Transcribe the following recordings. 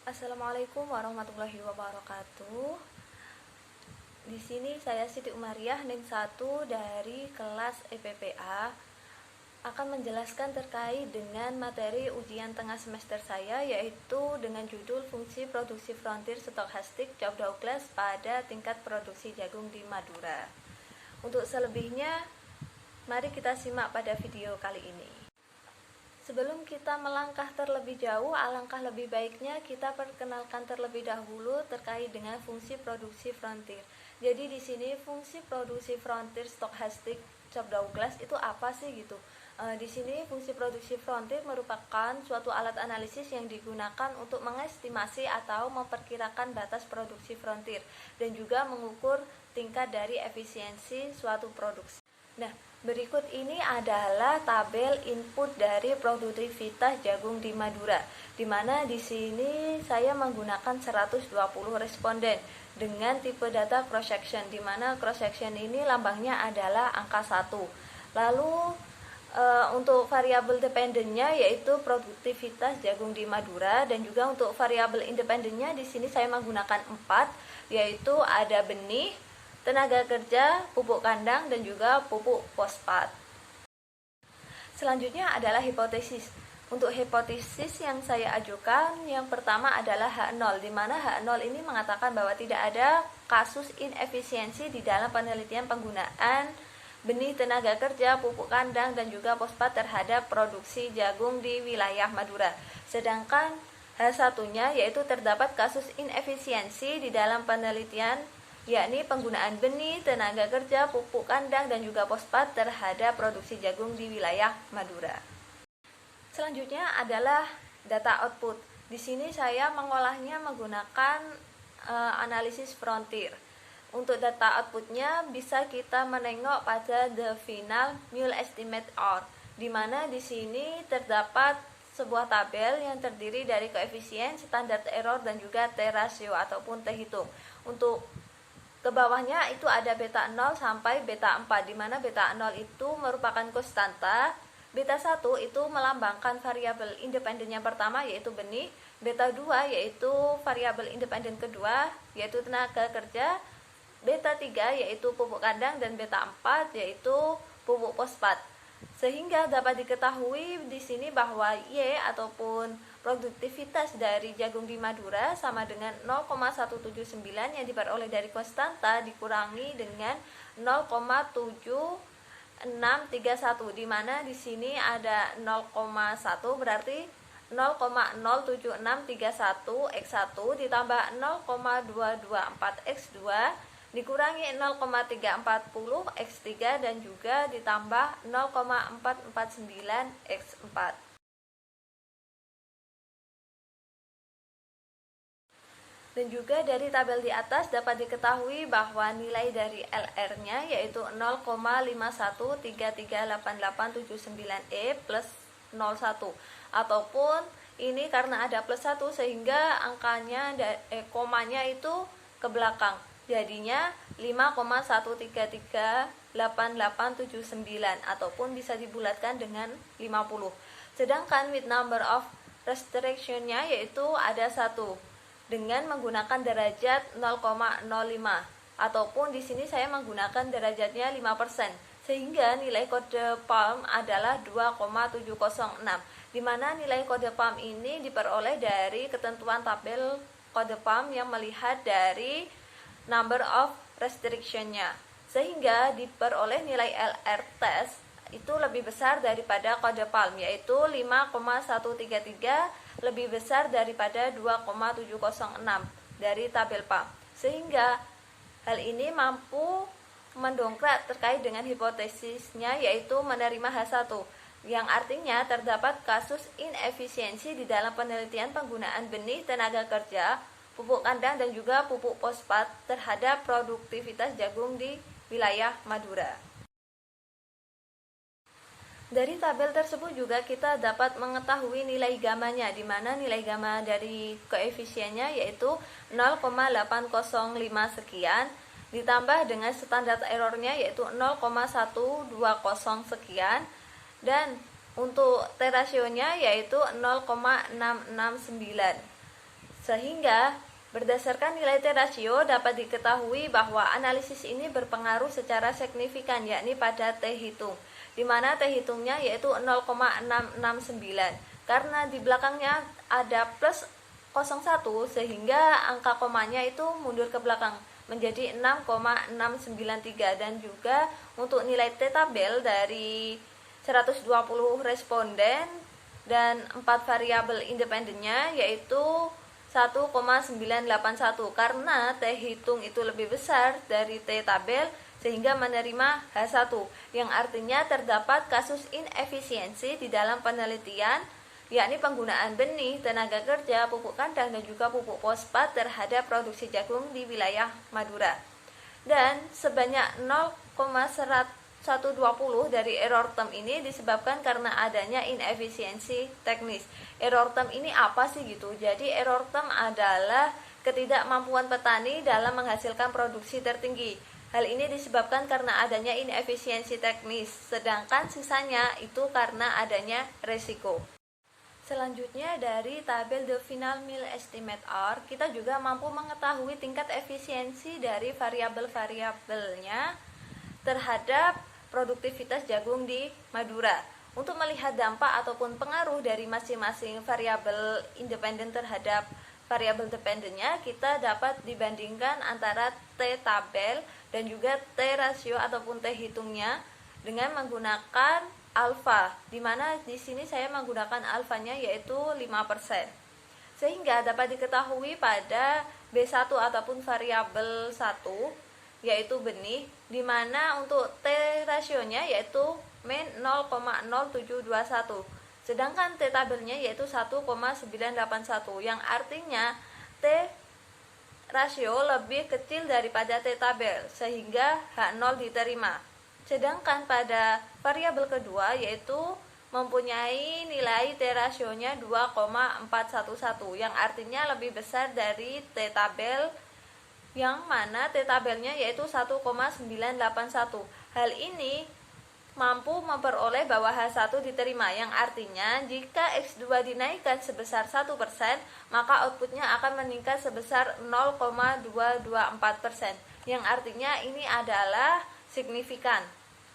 Assalamualaikum warahmatullahi wabarakatuh. Di sini saya Siti Umariah NIM 1 dari kelas EPPA akan menjelaskan terkait dengan materi ujian tengah semester saya, yaitu dengan judul Fungsi Produksi Frontir Stokastik Cobb Douglas pada tingkat produksi jagung di Madura. Untuk selebihnya, mari kita simak pada video kali ini. Sebelum kita melangkah terlebih jauh, alangkah lebih baiknya kita perkenalkan terlebih dahulu terkait dengan fungsi produksi frontir. Jadi di sini fungsi produksi frontir stokastik Cobb Douglas itu apa sih gitu? Di sini fungsi produksi frontir merupakan suatu alat analisis yang digunakan untuk mengestimasi atau memperkirakan batas produksi frontir dan juga mengukur tingkat dari efisiensi suatu produksi. Nah, berikut ini adalah tabel input dari produktivitas jagung di Madura, di mana di sini saya menggunakan 120 responden dengan tipe data cross section, di mana cross section ini lambangnya adalah angka 1. Lalu untuk variabel dependennya yaitu produktivitas jagung di Madura, dan juga untuk variabel independennya di sini saya menggunakan 4, yaitu ada benih, tenaga kerja, pupuk kandang, dan juga pupuk fosfat. Selanjutnya adalah hipotesis. Untuk hipotesis yang saya ajukan, yang pertama adalah H0, di mana H0 ini mengatakan bahwa tidak ada kasus inefisiensi di dalam penelitian penggunaan benih, tenaga kerja, pupuk kandang, dan juga fosfat terhadap produksi jagung di wilayah Madura. Sedangkan H1-nya yaitu terdapat kasus inefisiensi di dalam penelitian, yakni penggunaan benih, tenaga kerja, pupuk kandang, dan juga fosfat terhadap produksi jagung di wilayah Madura. Selanjutnya adalah data output. Di sini saya mengolahnya menggunakan analisis frontir. Untuk data outputnya bisa kita menengok pada the final mule estimate R, di mana di sini terdapat sebuah tabel yang terdiri dari koefisien, standard error, dan juga T-ratio ataupun T-hitung. Untuk ke bawahnya itu ada beta 0 sampai beta 4, di mana beta 0 itu merupakan konstanta, beta 1 itu melambangkan variabel independen yang pertama yaitu benih, beta 2 yaitu variabel independen kedua yaitu tenaga kerja, beta 3 yaitu pupuk kandang, dan beta 4 yaitu pupuk fosfat. Sehingga dapat diketahui di sini bahwa Y ataupun produktivitas dari jagung di Madura sama dengan 0,179 yang diperoleh dari konstanta dikurangi dengan 0,7631, di mana di sini ada 0,1 berarti 0,07631 X1 ditambah 0,224 X2 dikurangi 0,340 X3 dan juga ditambah 0,449 X4. Dan juga dari tabel di atas dapat diketahui bahwa nilai dari LR-nya yaitu 0,51338879E plus 01, ataupun ini karena ada plus 1 sehingga angkanya komanya itu ke belakang. Jadinya 5,1338879 ataupun bisa dibulatkan dengan 50. Sedangkan with number of restriction-nya yaitu ada 1 dengan menggunakan derajat 0,05, ataupun di sini saya menggunakan derajatnya 5%, sehingga nilai kode PALM adalah 2,706, di mana nilai kode PALM ini diperoleh dari ketentuan tabel kode PALM yang melihat dari number of restriction-nya, sehingga diperoleh nilai LR test itu lebih besar daripada kode PALM, yaitu 5,133 lebih besar daripada 2,706 dari tabel PALM, sehingga hal ini mampu mendongkrak terkait dengan hipotesisnya yaitu menerima H1, yang artinya terdapat kasus inefisiensi di dalam penelitian penggunaan benih, tenaga kerja, pupuk kandang, dan juga pupuk fosfat terhadap produktivitas jagung di wilayah Madura. Dari tabel tersebut juga kita dapat mengetahui nilai gamanya, di mana nilai gamma dari koefisiennya yaitu 0,805 sekian ditambah dengan standar errornya yaitu 0,120 sekian, dan untuk T-rasionya yaitu 0,669. Sehingga berdasarkan nilai T rasio dapat diketahui bahwa analisis ini berpengaruh secara signifikan, yakni pada T hitung, di mana T hitungnya yaitu 0,669, karena di belakangnya ada plus 01 sehingga angka komanya itu mundur ke belakang menjadi 6,693. Dan juga untuk nilai T tabel dari 120 responden dan 4 variabel independennya yaitu 1,981, karena T hitung itu lebih besar dari T tabel sehingga menerima H1, yang artinya terdapat kasus inefisiensi di dalam penelitian, yakni penggunaan benih, tenaga kerja, pupuk kandang dan juga pupuk fosfat terhadap produksi jagung di wilayah Madura. Dan sebanyak 0,120 dari error term ini disebabkan karena adanya inefisiensi teknis. Error term ini apa sih gitu? Jadi error term adalah ketidakmampuan petani dalam menghasilkan produksi tertinggi. Hal ini disebabkan karena adanya inefisiensi teknis, sedangkan sisanya itu karena adanya resiko. Selanjutnya dari tabel The Final Meal Estimate R, kita juga mampu mengetahui tingkat efisiensi dari variabel-variabelnya terhadap produktivitas jagung di Madura. Untuk melihat dampak ataupun pengaruh dari masing-masing variabel independen terhadap variabel dependennya, kita dapat dibandingkan antara T tabel dan juga T rasio ataupun T hitungnya dengan menggunakan alfa, di mana di sini saya menggunakan alfanya yaitu 5%. Sehingga dapat diketahui pada B1 ataupun variabel 1 yaitu benih, di mana untuk T rasionya yaitu min 0,0721, sedangkan T tabelnya yaitu 1,981, yang artinya T rasio lebih kecil daripada T tabel sehingga H0 diterima. Sedangkan pada variabel kedua yaitu mempunyai nilai T rasionya 2,411, yang artinya lebih besar dari T tabel, yang mana T tabelnya yaitu 1,981. Hal ini mampu memperoleh bahwa H1 diterima, yang artinya jika X2 dinaikkan sebesar 1%, maka outputnya akan meningkat sebesar 0,224%, yang artinya ini adalah signifikan.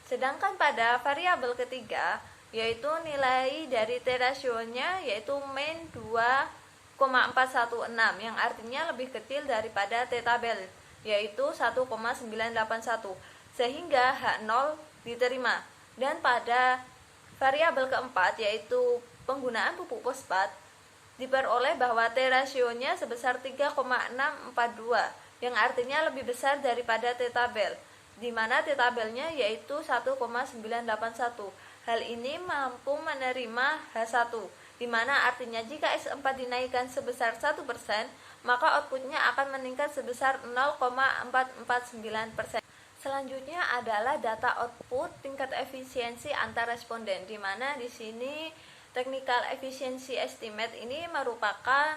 Sedangkan pada variabel ketiga yaitu nilai dari T rasionya yaitu min 2,416, yang artinya lebih kecil daripada T tabel yaitu 1,981, sehingga H0 diterima. Dan pada variabel keempat yaitu penggunaan pupuk fosfat diperoleh bahwa T rasionya sebesar 3,642, yang artinya lebih besar daripada T tabel, di mana T tabelnya yaitu 1,981. Hal ini mampu menerima H1, di mana artinya jika S4 dinaikkan sebesar 1%, maka outputnya akan meningkat sebesar 0,449%. Selanjutnya adalah data output tingkat efisiensi antar responden, di mana di sini technical efficiency estimate ini merupakan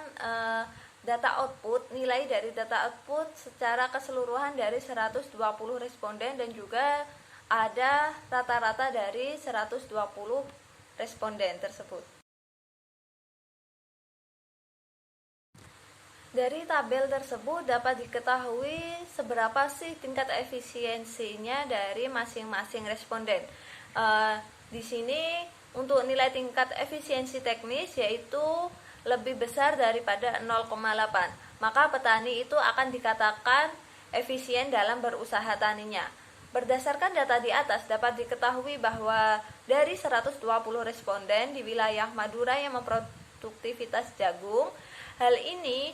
data output, nilai dari data output secara keseluruhan dari 120 responden dan juga ada rata-rata dari 120 responden tersebut. Dari tabel tersebut dapat diketahui seberapa sih tingkat efisiensinya dari masing-masing responden. Di sini untuk nilai tingkat efisiensi teknis yaitu lebih besar daripada 0,8, maka petani itu akan dikatakan efisien dalam berusaha taninya. Berdasarkan data di atas dapat diketahui bahwa dari 120 responden di wilayah Madura yang memproduktivitas jagung, hal ini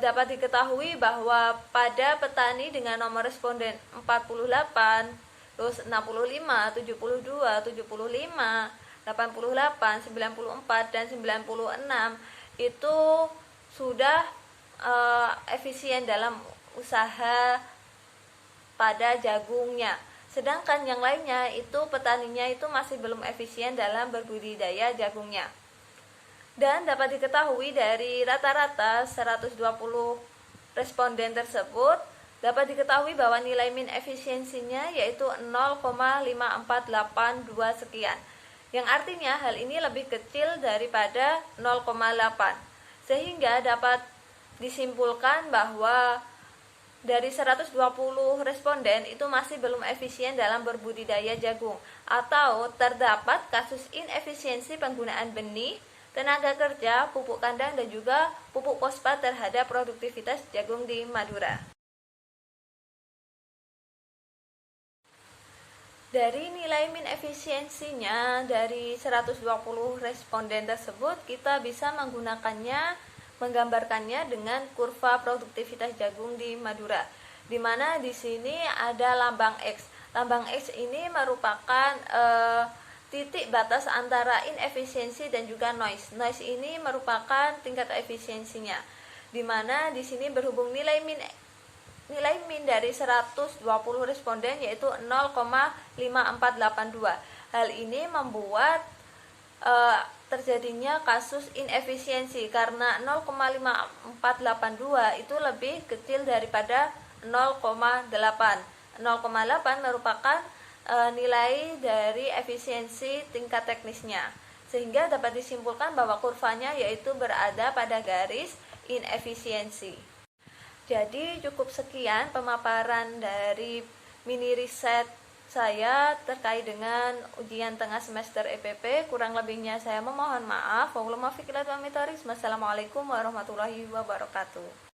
dapat diketahui bahwa pada petani dengan nomor responden 48, terus 65, 72, 75, 88, 94, dan 96 itu sudah efisien dalam usaha pada jagungnya. Sedangkan yang lainnya itu petaninya itu masih belum efisien dalam berbudidaya jagungnya. Dan dapat diketahui dari rata-rata 120 responden tersebut dapat diketahui bahwa nilai min efisiensinya yaitu 0,5482 sekian, yang artinya hal ini lebih kecil daripada 0,8. Sehingga dapat disimpulkan bahwa dari 120 responden itu masih belum efisien dalam berbudidaya jagung, atau terdapat kasus inefisiensi penggunaan benih, tenaga kerja, pupuk kandang, dan juga pupuk fosfat terhadap produktivitas jagung di Madura. Dari nilai min efisiensinya dari 120 responden tersebut, kita bisa menggambarkannya dengan kurva produktivitas jagung di Madura, di mana di sini ada lambang X. Lambang X ini merupakan titik batas antara inefisiensi dan juga noise. Noise ini merupakan tingkat efisiensinya, di mana di sini berhubung nilai min dari 120 responden yaitu 0,5482. Hal ini membuat terjadinya kasus inefisiensi karena 0,5482 itu lebih kecil daripada 0,8. 0,8 merupakan nilai dari efisiensi tingkat teknisnya, sehingga dapat disimpulkan bahwa kurvanya yaitu berada pada garis inefisiensi. Jadi cukup sekian pemaparan dari mini riset saya terkait dengan ujian tengah semester EPP. Kurang lebihnya saya memohon maaf. Wassalamualaikum warahmatullahi wabarakatuh.